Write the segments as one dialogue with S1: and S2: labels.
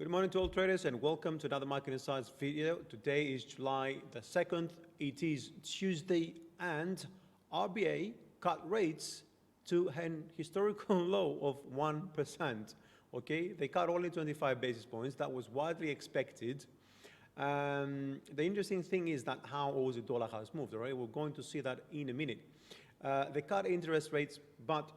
S1: Good morning to all traders and welcome to another Market Insights video. Today is July the 2nd. It is Tuesday and RBA cut rates to an historical low of 1%. Okay, they cut only 25 basis points. That was widely expected. The interesting thing is that how Aussie dollar has moved, all right? We're going to see that in a minute. They cut interest rates, but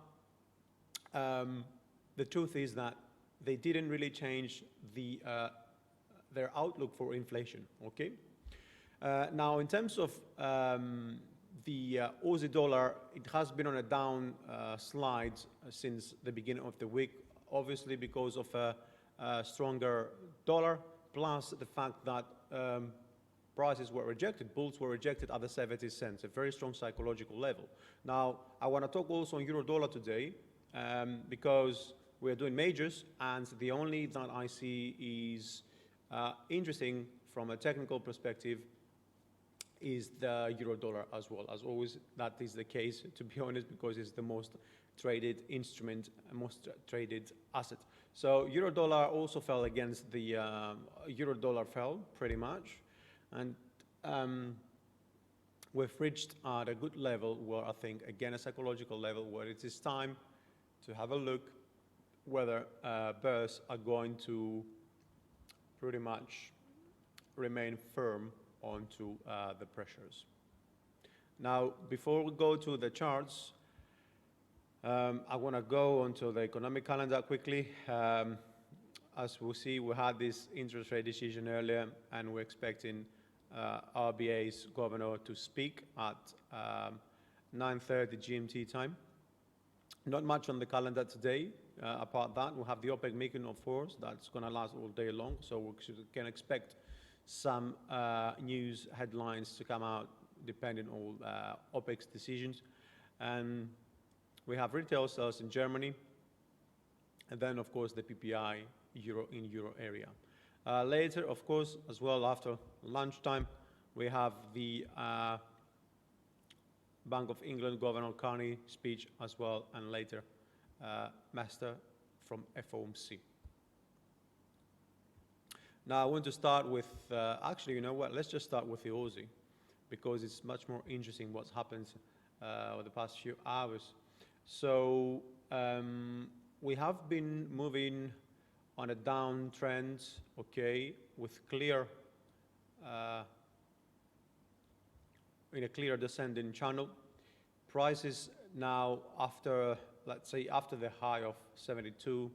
S1: the truth is that they didn't really change their outlook for inflation, okay? Now, in terms of the Aussie dollar, it has been on a down slide since the beginning of the week, obviously because of a stronger dollar, plus the fact that prices were rejected, bulls were rejected at the 70 cents, a very strong psychological level. Now, I want to talk also on euro dollar today because we're doing majors, and the only that I see is interesting from a technical perspective is the euro dollar as well. As always, that is the case, to be honest, because it's the most traded instrument, most traded asset. So euro dollar also fell against the euro dollar fell pretty much, and we've reached at a good level where I think, again, a psychological level where it is time to have a look whether bears are going to pretty much remain firm onto the pressures. Now, before we go to the charts, I want to go onto the economic calendar quickly. As we'll see, we had this interest rate decision earlier, and we're expecting RBA's governor to speak at 9:30 GMT time. Not much on the calendar today. Apart that, we'll have the OPEC meeting, of course, that's going to last all day long, so we can expect some news headlines to come out depending on OPEC's decisions. And we have retail sales in Germany, and then, of course, the PPI in euro area. Later, of course, as well after lunchtime, we have the Bank of England Governor Carney speech as well, and later Master from FOMC. Now I want to start with, actually, you know what, let's just start with the Aussie, because it's much more interesting what's happened over the past few hours. So we have been moving on a downtrend, okay, with clear, in a clear descending channel. Prices now, after, let's say, after the high of 72,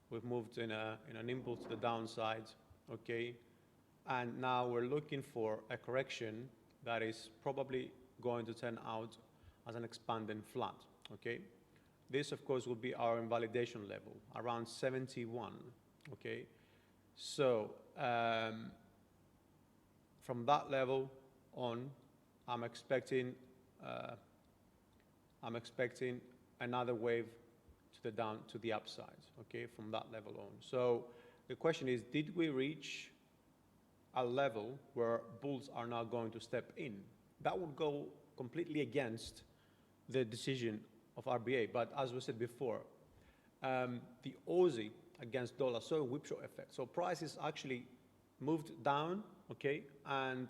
S1: we've moved in an impulse to the downside, okay? And now we're looking for a correction that is probably going to turn out as an expanding flat, okay? This, of course, will be our invalidation level, around 71, okay? So from that level on, I'm expecting another wave to the upside, okay, from that level on. So the question is, did we reach a level where bulls are now going to step in? That would go completely against the decision of RBA. But as we said before, the Aussie against dollar saw a whipsaw effect. So prices actually moved down, okay, and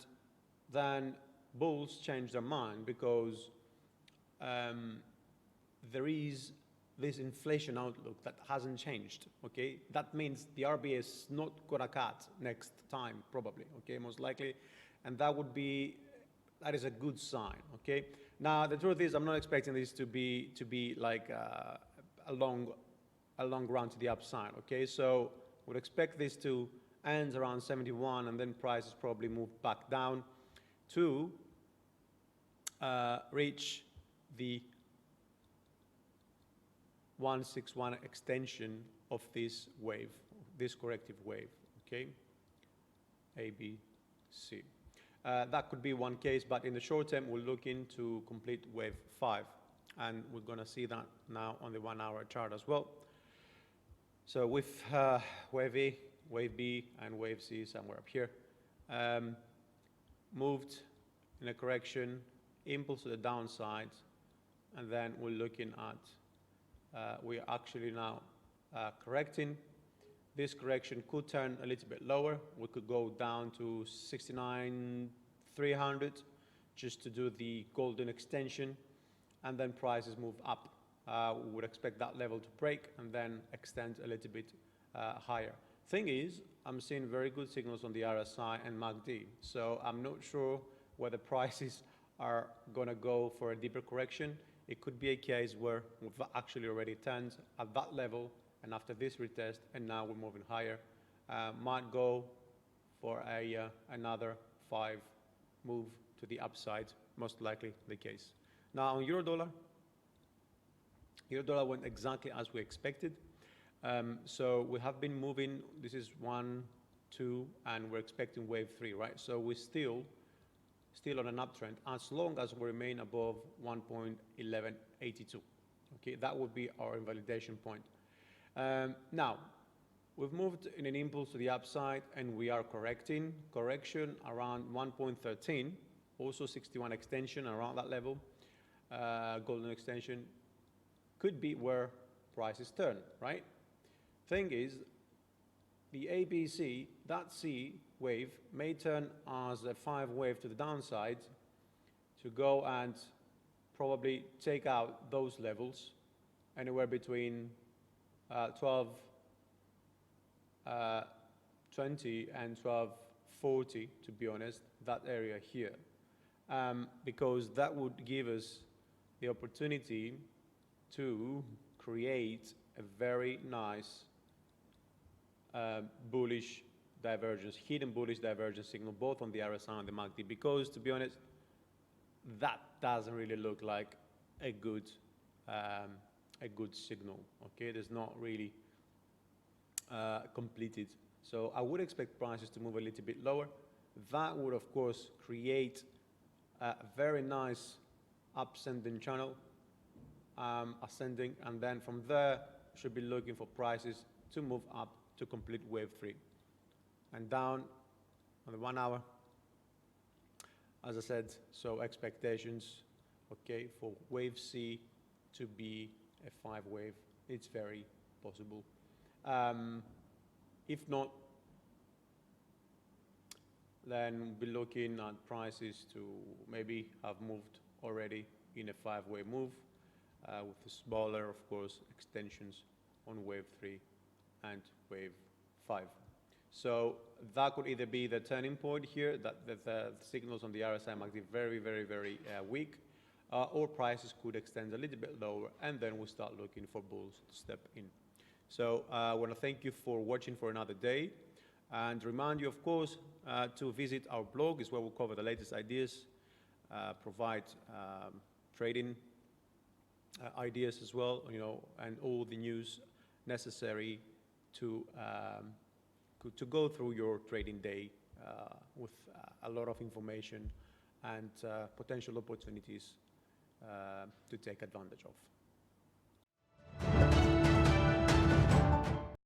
S1: then bulls changed their mind because there is this inflation outlook that hasn't changed, okay? That means the RBA is not going to cut next time, probably, okay, most likely, and that is a good sign, okay? Now, the truth is, I'm not expecting this to be like a long run to the upside, okay? So we'd expect this to end around 71, and then prices probably move back down to reach the 161 extension of this wave, this corrective wave, okay? A, B, C. That could be one case, but in the short term, we're looking to complete wave 5, and we're going to see that now on the 1-hour chart as well. So with wave A, wave B, and wave C somewhere up here, moved in a correction, impulse to the downside, and then we're looking at, we're actually now correcting this correction could turn a little bit lower. We could go down to 69,300 just to do the golden extension, and then prices move up. We would expect that level to break and then extend a little bit higher. Thing is, I'm seeing very good signals on the RSI and MACD, so I'm not sure whether prices are going to go for a deeper correction. It could be a case where we've actually already turned at that level, and after this retest, and now we're moving higher, might go for another 5 move to the upside, most likely the case. Now on euro dollar went exactly as we expected. So we have been moving, this is 1, 2, and we're expecting wave 3, right? So we're still on an uptrend as long as we remain above 1.1182. Okay, that would be our invalidation point. Now, we've moved in an impulse to the upside and we are correction around 1.13, also 61 extension around that level, golden extension, could be where prices turn, right? Thing is, the ABC, that C wave, may turn as a 5 wave to the downside to go and probably take out those levels anywhere between 12.20 and 12.40, to be honest, that area here, because that would give us the opportunity to create a very nice bullish divergence, hidden bullish divergence signal, both on the RSI and the MACD, because, to be honest, that doesn't really look like a good signal. Okay, there's not really completed. So I would expect prices to move a little bit lower. That would, of course, create a very nice ascending channel, ascending, and then from there should be looking for prices to move up to complete wave 3. And down on the 1 hour, as I said, so expectations, okay, for wave C to be a 5 wave, it's very possible. If not, then we'll be looking at prices to maybe have moved already in a 5-way move, with the smaller, of course, extensions on wave 3 and wave 5. So that could either be the turning point here, that the signals on the RSI might be very, very, very weak, or prices could extend a little bit lower, and then we'll start looking for bulls to step in. So I want to thank you for watching for another day, and remind you, of course, to visit our blog. Is where we'll cover the latest ideas, provide trading ideas as well, you know, and all the news necessary to go through your trading day with a lot of information and potential opportunities to take advantage of.